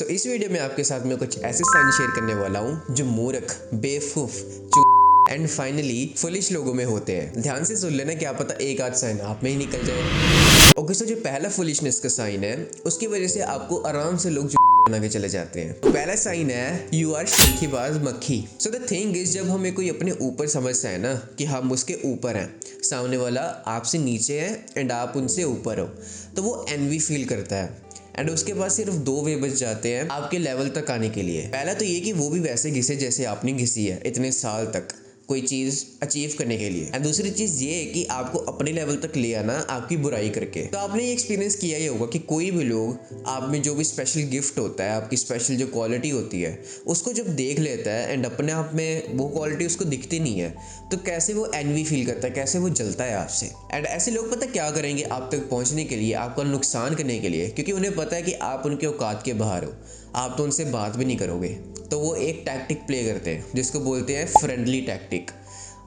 सो इस वीडियो में आपके साथ मैं कुछ ऐसे साइन शेयर करने वाला हूँ जो मूर्ख, बेवकूफ एंड फाइनली फुलिश लोगों में होते हैं। ध्यान से सुन लेना, क्या पता एक आध साइन आप में ही निकल जाए। ओके, सो जो पहला फुलिशनेस का साइन है उसकी वजह से आपको आराम से लोग बना के चले जाते हैं। तो पहला साइन है यू आर शंखीबाज मक्खी। सो द थिंग इज, जब हमें कोई अपने ऊपर समझता है ना कि हम उसके ऊपर हैं, सामने वाला आपसे नीचे है एंड आप उनसे ऊपर हो, तो वो एनवी फील करता है एंड उसके पास सिर्फ दो वे बच जाते हैं आपके लेवल तक आने के लिए। पहला तो ये कि वो भी वैसे घिसे जैसे आपने घिसी है इतने साल तक कोई चीज़ अचीव करने के लिए। एंड दूसरी चीज़ ये है कि आपको अपने लेवल तक ले आना आपकी बुराई करके। तो आपने ये एक्सपीरियंस किया ही होगा कि कोई भी लोग आप में जो भी स्पेशल गिफ्ट होता है, आपकी स्पेशल जो क्वालिटी होती है, उसको जब देख लेता है एंड अपने आप में वो क्वालिटी उसको दिखती नहीं है, तो कैसे वो एनवी फील करता है, कैसे वो जलता है आपसे। एंड ऐसे लोग पता क्या करेंगे आप तक पहुंचने के लिए, आपका नुकसान करने के लिए, क्योंकि उन्हें पता है कि आप उनके औकात के बाहर हो, आप तो उनसे बात भी नहीं करोगे। तो वो एक टैक्टिक प्ले करते हैं जिसको बोलते हैं फ्रेंडली टैक्टिक।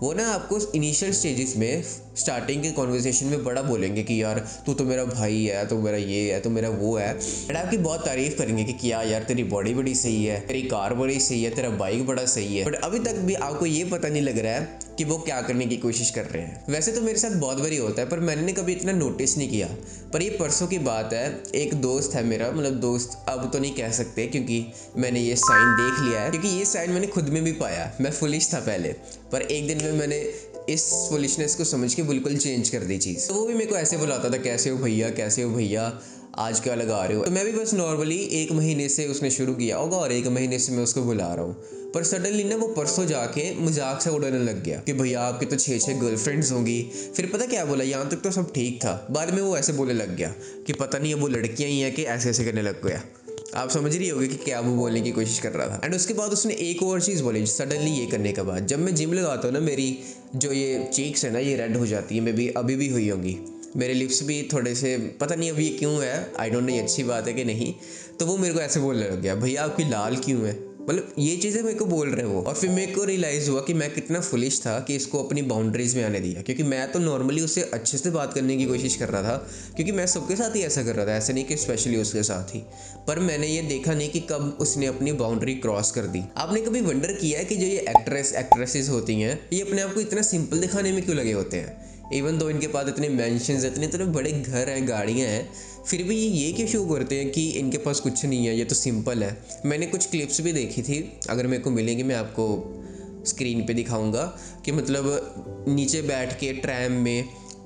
वो ना आपको इनिशियल स्टेजेस में, स्टार्टिंग के कॉन्वर्सेशन में बड़ा बोलेंगे कि यार तू तो मेरा भाई है, तो मेरा ये है, तो मेरा वो है, एंड आपकी बहुत तारीफ करेंगे कि क्या यार तेरी बॉडी बड़ी सही है, तेरी कार बड़ी सही है, तेरा बाइक बड़ा सही है। बट अभी तक भी आपको ये पता नहीं लग रहा है कि वो क्या करने की कोशिश कर रहे हैं। वैसे तो मेरे साथ बहुत बारी होता है पर मैंने कभी इतना नोटिस नहीं किया। पर ये परसों की बात है, एक दोस्त है मेरा, मतलब दोस्त अब तो नहीं कह सकते क्योंकि मैंने ये साइन देख लिया है, क्योंकि ये साइन मैंने खुद में भी पाया। मैं फुलिश था पहले, पर एक दिन में मैंने इस फुलिशनेस को समझ के बिल्कुल चेंज कर दी चीज़। तो वो भी मेरे को ऐसे बुलाता था, कैसे हो भैया, कैसे हो भैया, आज क्या लगा रहे हो। तो मैं भी बस नॉर्मली 1 महीने से उसने शुरू किया होगा और 1 महीने से मैं उसको बुला रहा हूँ। पर सडनली ना वो परसों जाके मजाक से उड़ाने लग गया कि भैया आपकी तो 6 गर्लफ्रेंड्स होंगी। फिर पता क्या बोला, यहाँ तक तो सब ठीक था, बाद में वो ऐसे बोलने लग गया कि पता नहीं है वो लड़कियाँ ही हैं कि ऐसे ऐसे करने लग गया। आप समझ रही होगी कि क्या वो बोलने की कोशिश कर रहा था। एंड उसके बाद उसने एक और चीज़ बोली सडनली ये करने के बाद, जब मैं जिम लगाता हूँ ना, मेरी जो ये चीक्स है ना ये रेड हो जाती है, मे भी अभी भी हुई होंगी, मेरे लिप्स भी थोड़े से, पता नहीं अभी क्यों है, आई डोंट नो ये अच्छी बात है कि नहीं। तो वो मेरे को ऐसे बोलने लग गया भैया आपकी लाल क्यों है, मतलब ये चीज़ें मेरे को बोल रहे हैं वो। और फिर मेरे को रियलाइज़ हुआ कि मैं कितना फुलिश था कि इसको अपनी बाउंड्रीज़ में आने दिया, क्योंकि मैं तो नॉर्मली उससे अच्छे से बात करने की कोशिश कर रहा था, क्योंकि मैं सबके साथ ही ऐसा कर रहा था, ऐसे नहीं कि स्पेशली उसके साथ ही। पर मैंने ये देखा नहीं कि कब उसने अपनी बाउंड्री क्रॉस कर दी। आपने कभी वंडर किया है कि जो ये एक्ट्रेसेस होती हैं, ये अपने आप को इतना सिंपल दिखाने में क्यों लगे होते हैं? इवन दो इनके पास इतने मैंशंस, इतने बड़े घर हैं, गाड़ियाँ हैं, फिर भी ये क्यों शो करते हैं कि इनके पास कुछ नहीं है, ये तो सिंपल है। मैंने कुछ क्लिप्स भी देखी थी, अगर मेरे को मिलेंगी मैं आपको स्क्रीन पे दिखाऊंगा, कि मतलब नीचे बैठ के ट्रैम में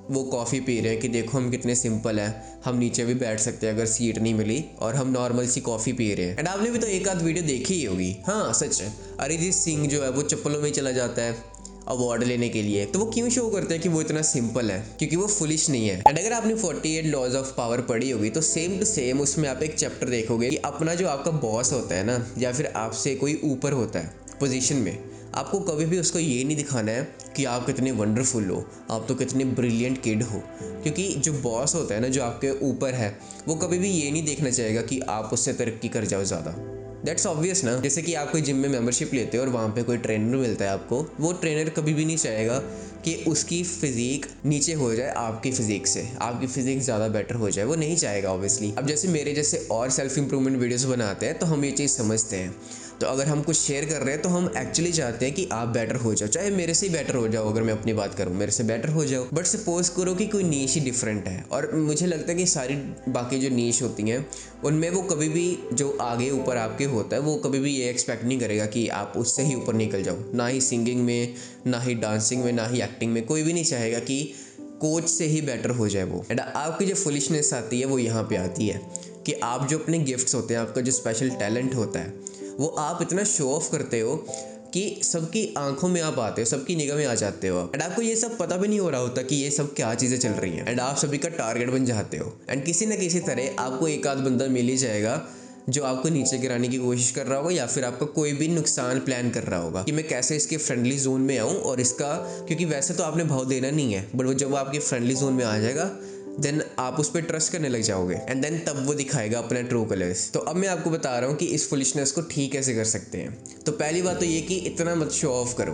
वो कॉफ़ी पी रहे हैं कि देखो हम कितने सिंपल हैं, हम नीचे भी बैठ सकते हैं अगर सीट नहीं मिली, और हम नॉर्मल सी कॉफ़ी पी रहे हैं। एंड आपने भी तो एक आध वीडियो देखी ही होगी, हाँ सच है, अरिजीत सिंह जो है वो चप्पलों में ही चला जाता है अवार्ड लेने के लिए। तो वो क्यों शो करते हैं कि वो इतना सिंपल है? क्योंकि वो फुलिश नहीं है। एंड अगर आपने 48 लॉज ऑफ पावर पढ़ी होगी तो सेम टू सेम उसमें आप एक चैप्टर देखोगे कि अपना जो आपका बॉस होता है ना, या फिर आपसे कोई ऊपर होता है पोजीशन में, आपको कभी भी उसको ये नहीं दिखाना है कि आप कितने वंडरफुल हो, आप तो कितने ब्रिलियंट किड हो। क्योंकि जो बॉस होता है ना, जो आपके ऊपर है, वो कभी भी ये नहीं देखना चाहेगा कि आप उससे तरक्की कर जाओ ज़्यादा। दैट्स ऑब्वियस ना। जैसे कि आप कोई जिम में मेंबरशिप लेते हो और वहाँ पे कोई ट्रेनर मिलता है आपको, वो ट्रेनर कभी भी नहीं चाहेगा कि उसकी फिजिक नीचे हो जाए आपकी फिजिक से, आपकी फिजिक ज़्यादा बेटर हो जाए, वो नहीं चाहेगा ऑब्वियसली। अब जैसे मेरे जैसे और सेल्फ इंप्रूवमेंट वीडियोस बनाते हैं तो हम ये चीज़ समझते हैं। तो अगर हम कुछ शेयर कर रहे हैं तो हम एक्चुअली चाहते हैं कि आप बेटर हो जाओ, चाहे मेरे से ही बेटर हो जाओ। अगर मैं अपनी बात करूँ, मेरे से बेटर हो जाओ, बट सपोज करो कि कोई नीश ही डिफरेंट है, और मुझे लगता है कि सारी बाकी जो नीश होती हैं उनमें वो कभी भी जो आगे ऊपर आपके होता है वो कभी भी ये एक्सपेक्ट नहीं करेगा कि आप उससे ही ऊपर निकल जाओ। ना ही सिंगिंग में, ना ही डांसिंग में, ना ही एक्टिंग में, कोई भी नहीं चाहेगा कि कोच से ही बेटर हो जाए वो। एंड आपकी जो फुलिशनेस आती है वो यहाँ पे आती है कि आप जो अपने गिफ्ट्स होते हैं, आपका जो स्पेशल टैलेंट होता है, वो आप इतना शो ऑफ करते हो कि सबकी आंखों में आप आते हो, सबकी निगाह में आ जाते हो। एंड आपको ये सब पता भी नहीं हो रहा होता कि ये सब क्या चीज़ें चल रही हैं, एंड आप सभी का टारगेट बन जाते हो। एंड किसी न किसी तरह आपको एक आध बंदा मिल ही जाएगा जो आपको नीचे गिराने की कोशिश कर रहा होगा, या फिर आपका कोई भी नुकसान प्लान कर रहा होगा कि मैं कैसे इसके फ्रेंडली जोन में आऊँ और इसका, क्योंकि वैसे तो आपने भाव देना नहीं है, बट वो जब आपके फ्रेंडली जोन में आ जाएगा देन आप उस पर ट्रस्ट करने लग जाओगे, एंड देन तब वो दिखाएगा अपने ट्रू कलर्स। तो अब मैं आपको बता रहा हूँ कि इस फुलिशनेस को ठीक कैसे कर सकते हैं। तो पहली बात तो ये कि इतना मत शो ऑफ करो।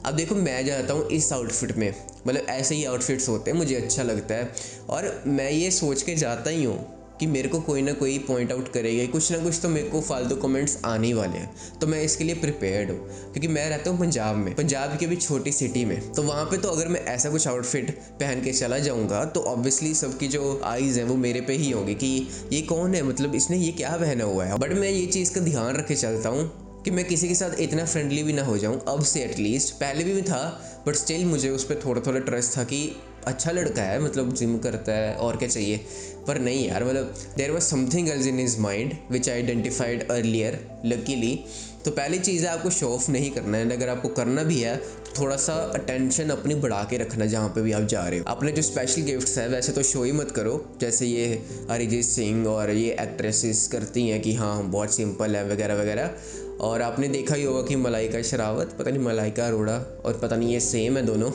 अब देखो, मैं जाता हूँ इस आउटफिट में, मतलब ऐसे ही आउटफिट्स होते हैं, मुझे अच्छा लगता है और मैं ये सोच के जाता ही हूँ कि मेरे को कोई ना कोई पॉइंट आउट करेगा, कुछ ना कुछ तो मेरे को फालतू कमेंट्स आने ही वाले हैं। तो मैं इसके लिए प्रिपेयर्ड हूँ, क्योंकि मैं रहता हूँ पंजाब में, पंजाब की भी छोटी सिटी में। तो वहाँ पे तो अगर मैं ऐसा कुछ आउटफिट पहन के चला जाऊँगा तो ऑब्वियसली सबकी जो आईज़ हैं वो मेरे पे ही होंगी कि ये कौन है, मतलब इसने ये क्या पहना हुआ है। बट मैं ये चीज़ का ध्यान रख के चलता हूँ कि मैं किसी के साथ इतना फ्रेंडली भी ना हो जाऊँ अब से, एटलीस्ट। पहले भी था, बट स्टिल मुझे उस पर थोड़ा थोड़ा ट्रस्ट था कि अच्छा लड़का है, मतलब जिम करता है, और क्या चाहिए। पर नहीं यार, मतलब there was something else in his mind which I identified earlier luckily. तो पहली चीज़ है, आपको शो ऑफ नहीं करना है। अगर आपको करना भी है तो थोड़ा सा अटेंशन अपनी बढ़ा के रखना जहाँ पे भी आप जा रहे हो। अपने जो स्पेशल गिफ्ट्स है वैसे तो शो ही मत करो, जैसे ये अरिजीत सिंह और ये एक्ट्रेसेस करती हैं कि हाँ हम बहुत सिंपल है वगैरह वगैरह। और आपने देखा ही होगा कि मलाइका शेरावत, पता नहीं मलाइका अरोड़ा, और पता नहीं ये सेम है दोनों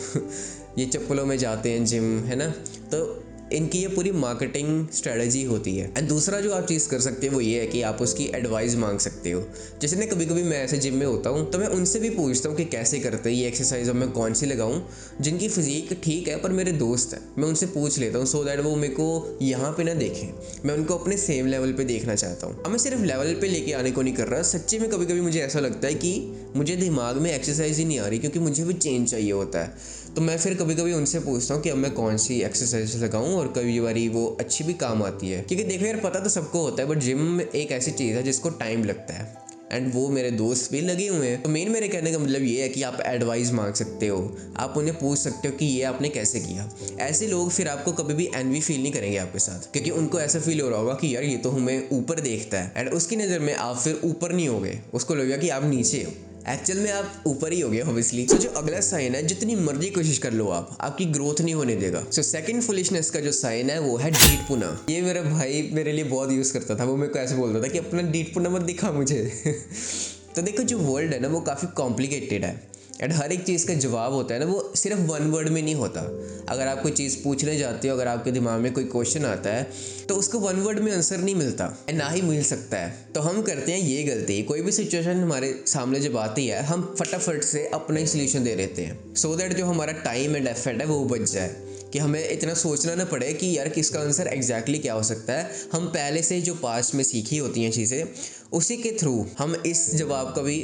ये चप्पलों में जाते हैं जिम, है ना। तो इनकी ये पूरी मार्केटिंग स्ट्रेटजी होती है। एंड दूसरा जो आप चीज़ कर सकते हो वो ये है कि आप उसकी एडवाइस मांग सकते हो। जैसे ना कभी कभी मैं ऐसे जिम में होता हूँ तो मैं उनसे भी पूछता हूँ कि कैसे करते हैं ये एक्सरसाइज, और मैं कौन सी लगाऊँ। जिनकी फिजिक ठीक है पर मेरे दोस्त हैं, मैं उनसे पूछ लेता हूँ सो दैट वो मेरे को यहाँ पे ना देखें, मैं उनको अपने सेम लेवल पे देखना चाहता हूँ। अब मैं सिर्फ लेवल पे लेके आने को नहीं कर रहा, सच्ची में कभी कभी मुझे ऐसा लगता है कि मुझे दिमाग में एक्सरसाइज ही नहीं आ रही, क्योंकि मुझे भी चेंज चाहिए होता है। तो मैं फिर कभी कभी उनसे पूछता हूँ कि अब मैं कौन सी एक्सरसाइज लगाऊं, और कभी बारी वो अच्छी भी काम आती है। क्योंकि देखो यार, पता तो सबको होता है, बट जिम एक ऐसी चीज़ है जिसको टाइम लगता है, एंड वो मेरे दोस्त भी लगे हुए हैं। तो मेन मेरे कहने का मतलब ये है कि आप एडवाइस मांग सकते हो, आप उन्हें पूछ सकते हो कि ये आपने कैसे किया। ऐसे लोग फिर आपको कभी भी एनवी फील नहीं करेंगे आपके साथ, क्योंकि उनको ऐसा फील हो रहा होगा कि यार ये तो हमें ऊपर देखता है, एंड उसकी नज़र में आप फिर ऊपर नहीं होगे, उसको लगेगा कि आप नीचे हो। एक्चुअल में आप ऊपर ही हो गए ऑब्वियसली। तो जो अगला साइन है, जितनी मर्जी कोशिश कर लो आप, आपकी ग्रोथ नहीं होने देगा। सो सेकंड फुलिशनेस का जो साइन है वो है डीठपुना। ये मेरा भाई मेरे लिए बहुत यूज़ करता था, वो मेरे को ऐसे बोलता था कि अपना डीठपुना मत दिखा मुझे तो देखो, जो वर्ल्ड है ना वो काफ़ी कॉम्प्लिकेटेड है, एंड हर एक चीज़ का जवाब होता है ना वो सिर्फ वन वर्ड में नहीं होता। अगर आप कोई चीज़ पूछने जाते हो, अगर आपके दिमाग में कोई क्वेश्चन आता है तो उसको वन वर्ड में आंसर नहीं मिलता, ना ही मिल सकता है। तो हम करते हैं ये गलती, कोई भी सिचुएशन हमारे सामने जब आती है हम फटाफट से अपना ही सोल्यूशन दे देते हैं, सो दैट जो हमारा टाइम एंड एफर्ट है वो बच जाए, कि हमें इतना सोचना ना पड़े कि यार किसका आंसर एग्जैक्टली क्या हो सकता है। हम पहले से जो पास्ट में सीखी होती हैं चीज़ें, उसी के थ्रू हम इस जवाब का भी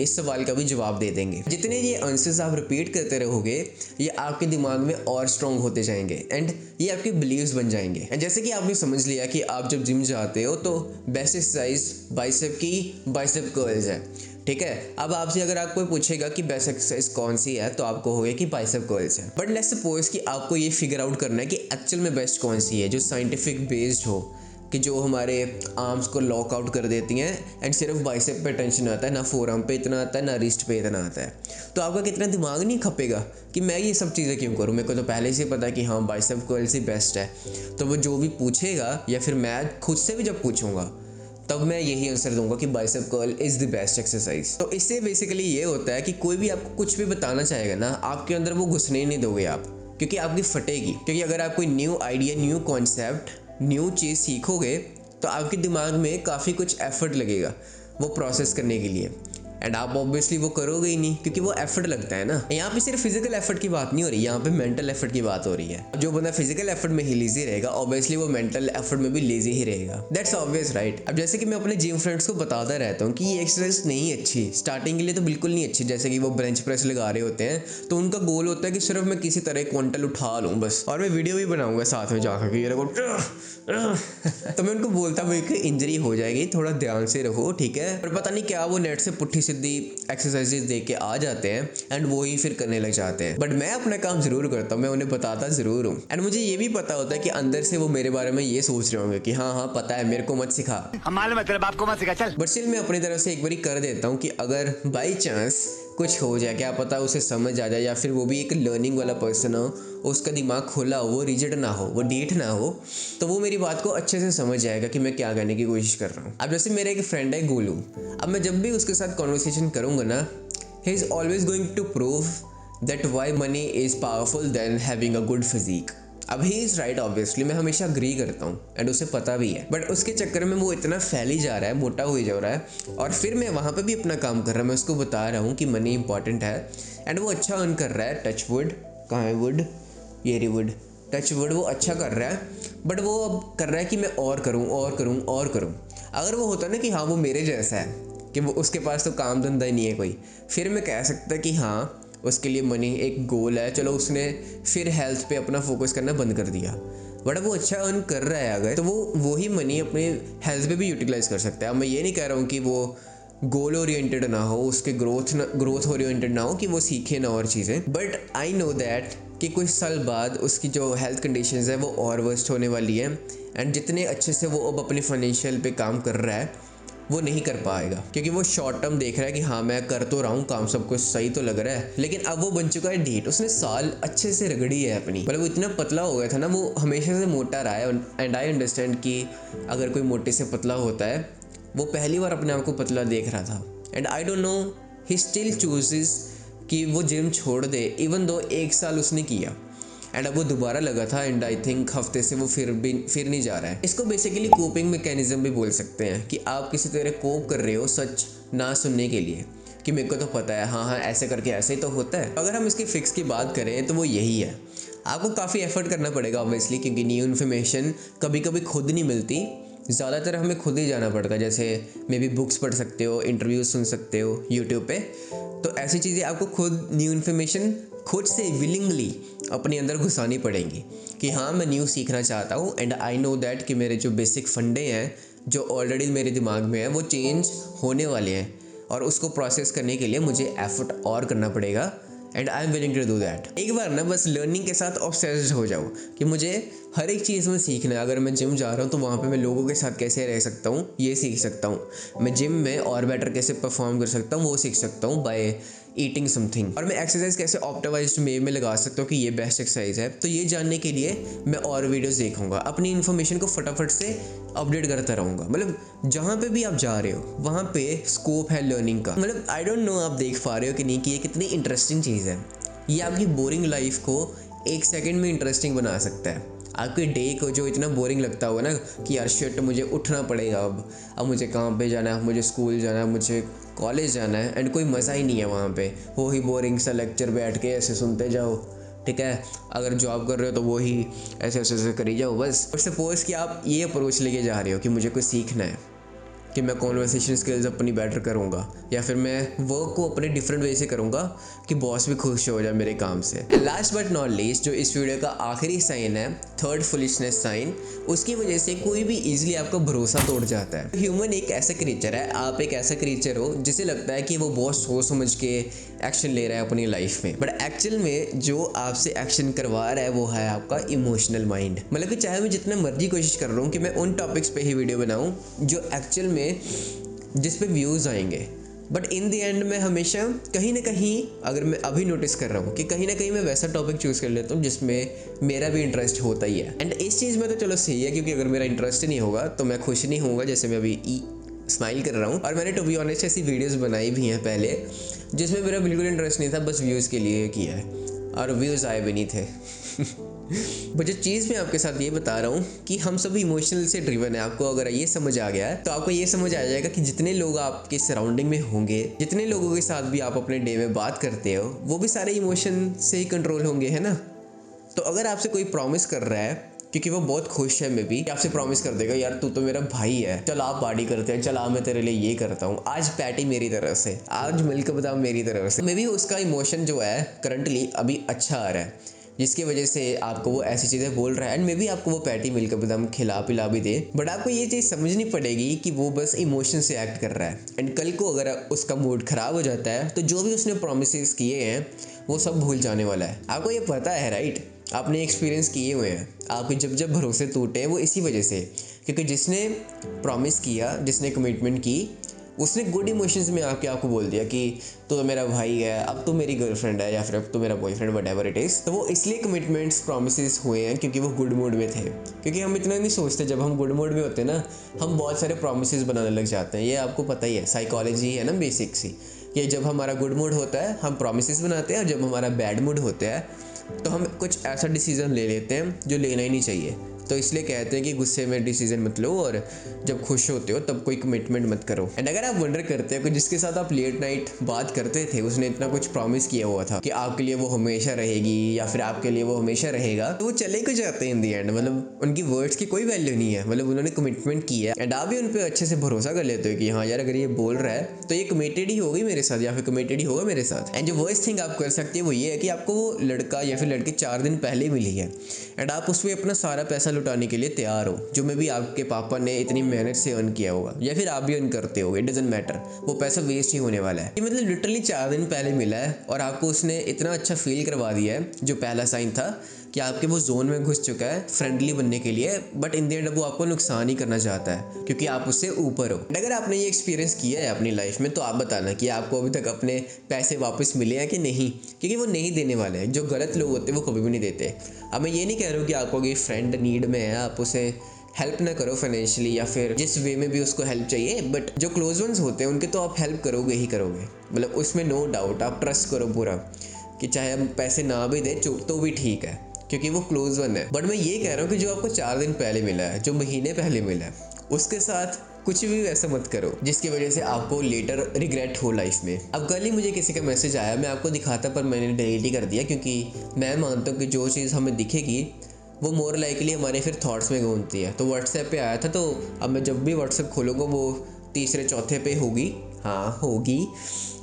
इस सवाल का भी जवाब दे देंगे। जितने ये आंसर्स आप रिपीट करते रहोगे, ये आपके दिमाग में और स्ट्रॉन्ग होते जाएंगे, एंड ये आपके बिलीव्स बन जाएंगे। एंड जैसे कि आपने समझ लिया कि आप जब जिम जाते हो तो बेस्ट एक्सरसाइज बाइसेप की बाइसेप कर्ल्स है, ठीक है। अब आपसे अगर आपको पूछेगा कि बेस्ट एक्सरसाइज कौन सी है, तो आपको होगा कि बाइसेप कर्ल्स है। बट लेट्स सपोज कि आपको ये फिगर आउट करना है कि एक्चुअल में बेस्ट कौन सी है, जो साइंटिफिक बेस्ड हो, कि जो हमारे आर्म्स को लॉक आउट कर देती हैं, एंड सिर्फ बाइसेप पे टेंशन आता है, ना फोर आर्म पे इतना आता है, ना रिस्ट पे इतना आता है। तो आपका कितना दिमाग नहीं खपेगा कि मैं ये सब चीज़ें क्यों करूँ, मेरे को तो पहले से पता है कि हाँ बाइसेप कर्ल्स ही बेस्ट है। तो वो जो भी पूछेगा, या फिर मैं खुद से भी जब पूछूंगा, तब मैं यही आंसर दूंगा कि bicep curl is the best exercise. तो इससे बेसिकली ये होता है कि कोई भी आपको कुछ भी बताना चाहेगा ना, आपके अंदर वो घुसने ही नहीं दोगे आप, क्योंकि आपकी फटेगी। क्योंकि अगर आप कोई new idea, new concept, new चीज़ सीखोगे तो आपके दिमाग में काफ़ी कुछ एफर्ट लगेगा वो प्रोसेस करने के लिए, एंड आप ऑब्वियसली वो करोगे ही नहीं, क्योंकि वो एफर्ट लगता है ना। यहाँ पे सिर्फ फिजिकल एफर्ट की बात नहीं हो रही, यहाँ पे मेंटल एफर्ट की बात हो रही है। जो बंदा फिजिकल एफर्ट में ही लेजी रहेगा, ऑब्वियसली वो मेंटल एफर्ट में भी लेजी ही रहेगा। That's obvious right. अब जैसे कि मैं अपने जिम फ्रेंड्स को बताता रहता हूँ कि ये एक्सरसाइज नहीं अच्छी, स्टार्टिंग के लिए तो बिल्कुल नहीं अच्छी। जैसे कि वो बेंच प्रेस लगा रहे होते हैं, तो उनका गोल होता है कि सिर्फ मैं किसी तरह क्वांटल उठा लूँ बस, और मैं वीडियो भी बनाऊंगा साथ में जाकर कि तो मैं उनको बोलता हूँ कि इंजरी हो जाएगी, थोड़ा ध्यान से रहो, ठीक है। पर पता नहीं क्या वो नेट से पुट्ठी सीधी एक्सरसाइजेज देख के आ जाते हैं, एंड वो ही फिर करने लग जाते हैं। बट मैं अपना काम जरूर करता हूँ, मैं उन्हें बताता ज़रूर हूँ, एंड मुझे ये भी पता होता है कि अंदर से वो मेरे बारे में ये सोच रहे होंगे कि हाँ हाँ पता है, मेरे को मत सिखा, मालूम है तेरे बाप को मत सिखा चल। बट स्टिल मैं अपनी तरफ से एक बारी कर देता हूँ कि अगर बाई चांस कुछ हो जाए, क्या पता उसे समझ आ जाए, या फिर वो भी एक लर्निंग वाला पर्सन हो, उसका दिमाग खुला हो, वो रिजिड ना हो, वो डीठ ना हो, तो वो मेरी बात को अच्छे से समझ जाएगा कि मैं क्या करने की कोशिश कर रहा हूँ। अब जैसे मेरा एक फ्रेंड है गोलू, अब मैं जब भी उसके साथ कॉन्वर्सेशन करूँगा ना, he is always going to prove that why money is powerful then having a good physique. अब ही इज़ राइट ऑब्वियसली, मैं हमेशा अग्री करता हूँ, एंड उसे पता भी है, बट उसके चक्कर में वो इतना फैल ही जा रहा है, मोटा हो ही जा रहा है, और फिर मैं वहाँ पे भी अपना काम कर रहा हूँ, मैं उसको बता रहा हूँ कि मनी इंपॉर्टेंट है, एंड वो अच्छा अर्न कर रहा है। टच वुड, कहाँ है वुड, ये री वुड, टच वुड, वो अच्छा कर रहा है। बट वो अब कर रहा है कि मैं और करूँ और करूँ और करूँ। अगर वो होता ना कि हाँ वो मेरे जैसा है कि वो उसके पास तो काम धंधा ही नहीं है कोई, फिर मैं कह सकता कि हाँ उसके लिए मनी एक गोल है, चलो उसने फिर हेल्थ पे अपना फोकस करना बंद कर दिया। बट अब वो अच्छा अर्न कर रहा है अगर, तो वो ही मनी अपने हेल्थ पे भी यूटिलाइज कर सकता है। अब मैं ये नहीं कह रहा हूँ कि वो गोल ओरिएंटेड ना हो, उसके ग्रोथ ओरिएंटेड ना हो कि वो सीखे ना और चीज़ें, बट आई नो दैट कि कुछ साल बाद उसकी जो हेल्थ कंडीशंस है वो और वर्स्ट होने वाली है। एंड जितने अच्छे से वो अब अपने फाइनेंशियल पे काम कर रहा है वो नहीं कर पाएगा, क्योंकि वो शॉर्ट टर्म देख रहा है कि हाँ मैं कर तो रहा हूँ काम, सब कुछ सही तो लग रहा है, लेकिन अब वो बन चुका है ढीठ। उसने साल अच्छे से रगड़ी है अपनी, मतलब वो इतना पतला हो गया था ना, वो हमेशा से मोटा रहा है। एंड आई अंडरस्टैंड कि अगर कोई मोटे से पतला होता है, वो पहली बार अपने आप को पतला देख रहा था। And I don't know he still chooses कि वो जिम छोड़ दे, इवन दो 1 साल उसने किया एंड अब वो दोबारा लगा था। एंड आई थिंक हफ्ते से वो फिर नहीं जा रहा है। इसको बेसिकली कोपिंग मैकेनिज्म भी बोल सकते हैं कि आप किसी तरह कोप कर रहे हो सच ना सुनने के लिए, कि मेरे को तो पता है, हाँ ऐसे करके ऐसे ही तो होता है। अगर हम इसकी फिक्स की बात करें तो वो यही है, आपको काफ़ी एफर्ट करना पड़ेगा ऑब्वियसली, क्योंकि न्यू इन्फॉर्मेशन कभी कभी खुद नहीं मिलती, ज़्यादातर हमें खुद ही जाना पड़ता है। जैसे मे बी बुक्स पढ़ सकते हो, इंटरव्यूज सुन सकते हो यूट्यूब पे, तो ऐसी चीज़ें आपको खुद न्यू इन्फॉर्मेशन खुद से विलिंगली अपने अंदर घुसानी पड़ेंगी कि हाँ मैं न्यू सीखना चाहता हूँ। एंड आई नो दैट कि मेरे जो बेसिक फंडे हैं जो ऑलरेडी मेरे दिमाग में है वो चेंज होने वाले हैं, और उसको प्रोसेस करने के लिए मुझे एफर्ट और करना पड़ेगा। And I am willing to do that. एक बार ना बस लर्निंग के साथ ऑब्सेस्ड हो जाओ कि मुझे हर एक चीज़ में सीखना है। अगर मैं जिम जा रहा हूँ तो वहाँ पे मैं लोगों के साथ कैसे रह सकता हूँ ये सीख सकता हूँ, मैं जिम में और बेटर कैसे परफॉर्म कर सकता हूँ वो सीख सकता हूँ बाय ईटिंग समथिंग, और मैं एक्सरसाइज कैसे ऑप्टिमाइज्ड वे में लगा सकता हूँ कि ये बेस्ट एक्सरसाइज है। तो ये जानने के लिए मैं और वीडियोस देखूंगा, अपनी इन्फॉर्मेशन को फटाफट से अपडेट करता रहूँगा। मतलब जहाँ पे भी आप जा रहे हो वहाँ पे स्कोप है लर्निंग का। मतलब आई डोंट नो आप देख पा रहे हो कि नहीं कि ये कितनी इंटरेस्टिंग चीज़ है। ये आपकी बोरिंग लाइफ को 1 सेकंड में इंटरेस्टिंग बना सकता है। आपके डे को जो इतना बोरिंग लगता होगा ना कि यार शिट मुझे उठना पड़ेगा, अब मुझे काम पे जाना है, मुझे स्कूल जाना है, मुझे कॉलेज जाना है, एंड कोई मज़ा ही नहीं है वहाँ पे, वो ही बोरिंग सा लेक्चर बैठ के ऐसे सुनते जाओ, ठीक है। अगर जॉब कर रहे हो तो वो ही ऐसे ऐसे करी जाओ बस। और सपोज़ कि आप ये अप्रोच लेके जा रहे हो कि मुझे कुछ सीखना है, कि मैं कॉन्वर्सेशन स्किल्स अपनी बेटर करूँगा, या फिर मैं वर्क को अपने डिफरेंट वे से करूँगा कि बॉस भी खुश हो जाए मेरे काम से। लास्ट बट नॉट लीस्ट, जो इस वीडियो का आखिरी साइन है, थर्ड फुलिशनेस साइन, उसकी वजह से कोई भी इजीली आपका भरोसा तोड़ जाता है। ह्यूमन एक ऐसा क्रीचर है, आप एक ऐसा क्रीचर हो जिसे लगता है कि वो बहुत सोच समझ के एक्शन ले रहा है अपनी लाइफ में, बट एक्चुअल में जो आपसे एक्शन करवा रहा है वो है आपका इमोशनल माइंड। मतलब कि चाहे मैं जितना मर्जी कोशिश कर रहा हूँ कि मैं उन टॉपिक्स पे ही वीडियो बनाऊँ जो एक्चुअल में जिस पे व्यूज़ आएंगे, बट इन द एंड में हमेशा कहीं ना कहीं, अगर मैं अभी नोटिस कर रहा हूँ कि कहीं ना कहीं मैं वैसा टॉपिक चूज़ कर लेता हूँ जिसमें मेरा भी इंटरेस्ट होता ही है। एंड इस चीज़ में तो चलो सही है, क्योंकि अगर मेरा इंटरेस्ट नहीं होगा तो मैं खुश नहीं होऊंगा। जैसे मैं अभी स्माइल कर रहा हूँ, और मैंने टू बी ऑनेस्ट ऐसी वीडियोस बनाई भी हैं पहले जिसमें मेरा बिल्कुल इंटरेस्ट नहीं था, बस व्यूज़ के लिए किया है, और व्यूज़ आए भी नहीं थे। बट जो चीज़ मैं आपके साथ ये बता रहा हूँ कि हम सब इमोशनल से ड्रिवन है। आपको अगर ये समझ आ गया है तो आपको ये समझ आ जाएगा कि जितने लोग आपके सराउंडिंग में होंगे, जितने लोगों के साथ भी आप अपने डे में बात करते हो, वो भी सारे इमोशन से ही कंट्रोल होंगे, है ना। तो अगर आपसे कोई प्रॉमिस कर रहा है क्योंकि वो बहुत खुश है, मे बी आपसे प्रॉमिस कर देगा यार तू तो मेरा भाई है, चल आप पार्टी करते हैं, चल मैं तेरे लिए ये करता हूँ, आज पैटी मेरी तरफ से, आज मिल्क बादाम मेरी तरफ से, मे बी उसका इमोशन जो है करंटली अभी अच्छा आ रहा है, जिसकी वजह से आपको वो ऐसी चीज़ें बोल रहा है, एंड मे बी आपको वो पैटी मिल्क बादाम खिला पिला भी दे, बट आपको ये चीज़ समझनी पड़ेगी कि वो बस इमोशन से एक्ट कर रहा है। एंड कल को अगर उसका मूड ख़राब हो जाता है तो जो भी उसने प्रॉमिसेस किए हैं वो सब भूल जाने वाला है। आपको ये पता है राइट, आपने एक्सपीरियंस किए हुए हैं। आपके जब भरोसे टूटे हैं वो इसी वजह से, क्योंकि जिसने प्रॉमिस किया, जिसने कमिटमेंट की, उसने गुड इमोशंस में आके आपको बोल दिया कि तो मेरा भाई है, अब तो मेरी गर्लफ्रेंड है, या फिर अब तो मेरा बॉयफ्रेंड, व्हाटएवर इट इज़। तो वो इसलिए कमिटमेंट्स प्रॉमिसेस हुए हैं क्योंकि वो गुड मूड में थे। क्योंकि हम इतना नहीं सोचते, जब हम गुड मूड में होते हैं ना, हम बहुत सारे प्रॉमिसेस बनाने लग जाते हैं। ये आपको पता ही है, साइकोलॉजी है ना बेसिक सी, कि जब हमारा गुड मूड होता है हम प्रॉमिसेस बनाते हैं, और जब हमारा बैड मूड होता है तो हम कुछ ऐसा डिसीज़न ले लेते हैं जो लेना ही नहीं चाहिए। तो इसलिए कहते हैं कि गुस्से में डिसीजन मत लो और जब खुश होते हो तब कोई कमिटमेंट मत करो। एंड अगर आप वंडर करते हो कि जिसके साथ आप लेट नाइट बात करते थे उसने इतना कुछ प्रॉमिस किया हुआ था कि आपके लिए वो हमेशा रहेगी या फिर आपके लिए वो हमेशा रहेगा, तो वो चले क्यों जाते हैं इन दी एंड। मतलब उनकी वर्ड्स की कोई वैल्यू नहीं है। मतलब उन्होंने कमिटमेंट किया एंड आप भी उन पर अच्छे से भरोसा कर लेते हो कि हाँ यार अगर ये बोल रहा है तो ये कमिटेड ही होगी मेरे साथ या फिर कमिटेड ही होगा मेरे साथ। एंड जो वर्स्ट थिंग आप कर सकते हैं वो ये है कि आपको वो लड़का या फिर लड़की 4 दिन पहले मिली है एंड आप उस पर अपना सारा पैसा लुटाने के लिए तैयार हो, जो मैं भी आपके पापा ने इतनी मेहनत से अर्न किया होगा या फिर आप भी अर्न करते हो, इट डजंट मैटर, वो पैसा वेस्ट ही होने वाला है। ये मतलब लिटरली 4 दिन पहले मिला है और आपको उसने इतना अच्छा फील करवा दिया है, जो पहला साइन था कि आपके वो जोन में घुस चुका है फ्रेंडली बनने के लिए, बट इन द एंड वो आपको नुकसान ही करना चाहता है क्योंकि आप उससे ऊपर हो। अगर आपने ये एक्सपीरियंस किया है अपनी लाइफ में तो आप बताना कि आपको अभी तक अपने पैसे वापस मिले हैं कि नहीं, क्योंकि वो नहीं देने वाले हैं। जो गलत लोग होते हैं वो कभी भी नहीं देते। अब मैं ये नहीं कह रहा हूँ कि आपको कोई फ्रेंड नीड में है आप उसे हेल्प ना करो फाइनेंशियली या फिर जिस वे में भी उसको हेल्प चाहिए, बट जो क्लोज वंस होते हैं उनके तो आप हेल्प करोगे ही करोगे। मतलब उसमें नो डाउट, आप ट्रस्ट करो पूरा कि चाहे हम पैसे ना भी दें तो भी ठीक है क्योंकि वो क्लोज वन है। बट मैं ये कह रहा हूँ कि जो आपको 4 दिन पहले मिला है, जो महीने पहले मिला है, उसके साथ कुछ भी वैसा मत करो जिसकी वजह से आपको लेटर रिग्रेट हो लाइफ में। अब कल ही मुझे किसी का मैसेज आया, मैं आपको दिखाता पर मैंने डिलीट ही कर दिया क्योंकि मैं मानता हूँ कि जो चीज़ हमें दिखेगी वो मोर लाइकली हमारे फिर थॉट्स में घूमती है। तो व्हाट्सएप पे आया था, तो अब मैं जब भी व्हाट्सएप खोलूँगा वो तीसरे चौथे पे होगी, हाँ होगी,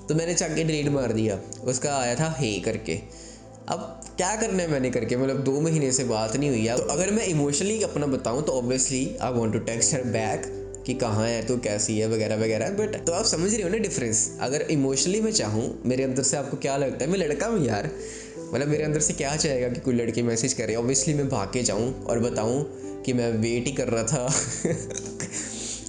तो मैंने चाह के डिलीट मार दिया। उसका आया था हे करके। अब क्या करना है मैंने करके, मतलब 2 महीने से बात नहीं हुई है। तो अगर मैं इमोशनली अपना बताऊं तो obviously I want to text her back कि कहाँ है तो कैसी है वगैरह वगैरह। बट तो आप समझ रहे हो ना डिफरेंस। अगर इमोशनली मैं चाहूँ, मेरे अंदर से आपको क्या लगता है, मैं लड़का हूँ यार, मतलब मेरे अंदर से क्या चाहेगा कि कोई लड़की मैसेज करे। ऑब्वियसली मैं भाग के जाऊँ और बताऊँ कि मैं वेट ही कर रहा था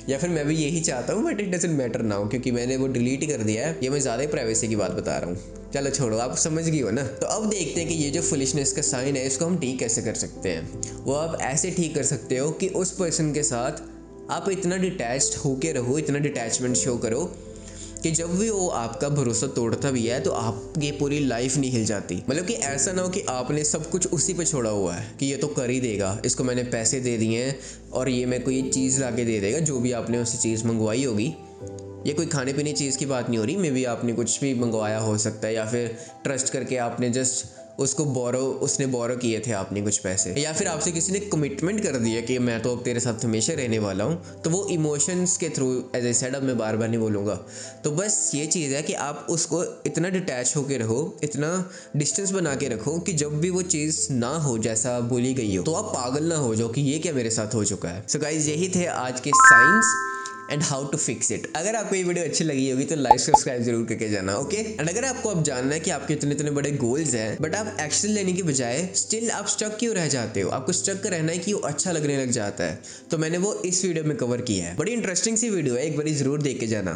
या फिर मैं भी यही चाहता हूँ, but it doesn't matter now क्योंकि मैंने वो डिलीट ही कर दिया है। ये मैं ज़्यादा ही प्राइवेसी की बात बता रहा हूँ। चलो छोड़ो, आप समझ गई हो ना। तो अब देखते हैं कि ये जो फुलिशनेस का साइन है इसको हम ठीक कैसे कर सकते हैं। वो आप ऐसे ठीक कर सकते हो कि उस पर्सन के साथ आप इतना डिटैच्ड होके रहो, इतना डिटैचमेंट शो करो कि जब भी वो आपका भरोसा तोड़ता भी है तो आपकी पूरी लाइफ नहीं हिल जाती। मतलब कि ऐसा ना हो कि आपने सब कुछ उसी पे छोड़ा हुआ है कि ये तो कर ही देगा, इसको मैंने पैसे दे दिए हैं और ये मेरे को ये चीज़ ला के दे देगा, जो भी आपने उससे चीज़ मंगवाई होगी। ये कोई खाने पीने चीज़ की बात नहीं हो रही, मे बी आपने कुछ भी मंगवाया हो सकता है या फिर ट्रस्ट करके आपने जस्ट उसको उसने बोरो किए थे आपने कुछ पैसे, या फिर आपसे किसी ने कमिटमेंट कर दिया कि मैं तो अब तेरे साथ हमेशा रहने वाला हूँ। तो वो इमोशंस के थ्रू, एज ए सेड, अब मैं बार बार नहीं बोलूँगा। तो बस ये चीज़ है कि आप उसको इतना डिटैच होके रहो, इतना डिस्टेंस बना के रखो कि जब भी वो चीज़ ना हो जैसा बोली गई हो तो आप पागल ना हो जाओ कि ये क्या मेरे साथ हो चुका है। सो गाइज, यही थे आज के science and how to fix it. अगर आपको ये वीडियो अच्छी लगी होगी तो लाइक सब्सक्राइब जरूर करके जाना, ओके। एंड अगर आपको अब जानना है कि आपके इतने इतने बड़े गोल्स हैं बट आप एक्शन लेने की बजाय स्टिल आप स्टक क्यों रह जाते हो, आपको स्टक रहना है कि वो अच्छा लगने लग जाता है, तो मैंने वो इस वीडियो में कवर किया है। बड़ी इंटरेस्टिंग सी वीडियो है, एक बार जरूर देख के जाना।